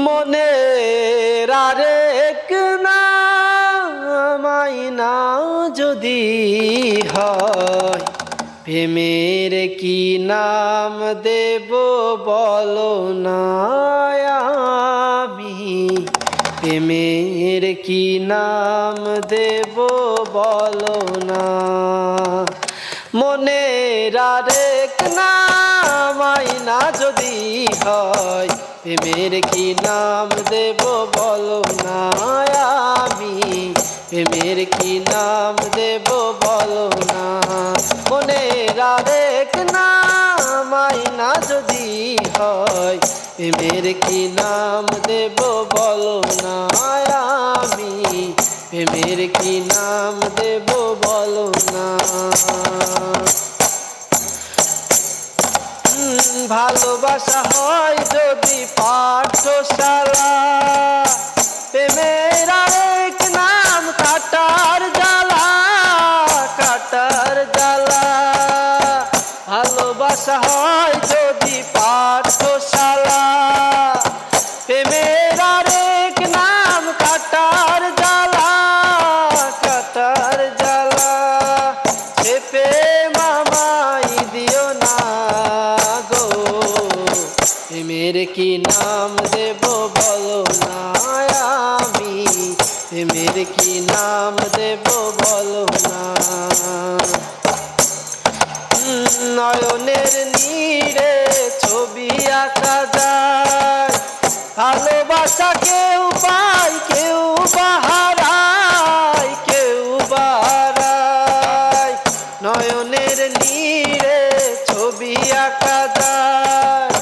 মনের আরেক নাম আয়না যদি হয়, প্রেমের কি নাম দেব বলো না আমি, প্রেমের কি নাম দেব বলো না। মনের আরেক নাম আয়না যদি হয়, প্রেমের কি নাম দেব বলো না আমি, প্রেমের কি নাম দেব বলো না। মনের আরেক নাম আয়না যদি হয়, প্রেমের কি নাম দেব বলো না আমি, প্রেমের কি নাম দেব বলো না। ভালোবাসা হয় যদি পাঠশালা, প্রেমের আরেক নাম কাটার জ্বালা, কাটার জ্বালা। ভালোবাসা হয় যদি পাঠশালা, প্রেমের আরেক নাম কাটার জ্বালা, কাটার জ্বালা। সে প্রেম আমায় দিও না গো, প্রেমের কি নাম দেব বলো না আমি, প্রেমের কি নাম দেব বলো না। নয়নের নীরে ছবি আঁকা যায়, ভালোবাসা কেউ পায় কেউ বাহারায়, কেউ বাহারায়। নয়নের নীরে ছবি আঁকা যায়,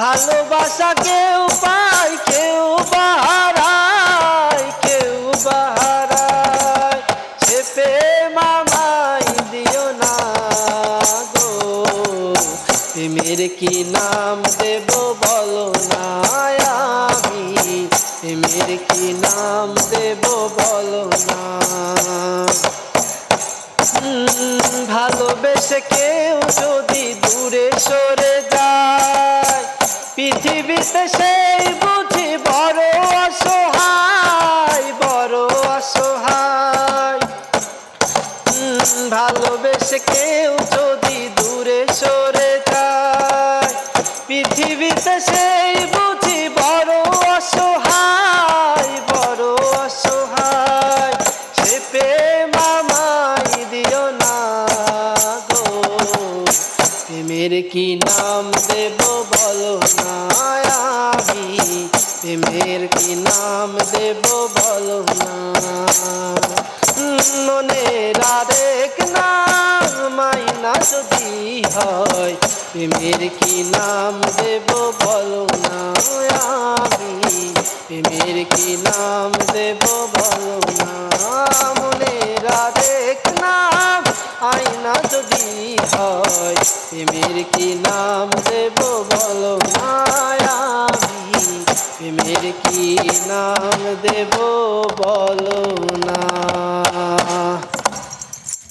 ভালোবাসা কেউ পায় কেউ বাহারায়, কেউ বাহারায়। সে প্রেম আমায় দিও না গো, প্রেমের কি নাম দেব বলো না আমি, প্রেমের কি নাম দেব বলো না। ভালোবেসে কেউ যদি দূরে সরে যায়, পৃথিবীতে সেই বুঝি বড় অসহায়, বড় অসহায়। ভালোবেসে কেউ যদি দূরে সরে যায়, পৃথিবীতে সেই বুঝি বড় অসহায়, বড় অসহায়। সে প্রেম আমায় দিও না গো, প্রেমের কি নাম দেব বলো না আমি, প্রেমের কি নাম দেব বলো না। মনের আরেক নাম আয়না যদি হয়, প্রেমের কি নাম দেব বলো না আমি, প্রেমের কি নাম দেব বলো না। মনের আরেক নাম আয়না যদি হয়, প্রেমের কি নাম দেব বলো না আমি, প্রেমের কি নাম দেব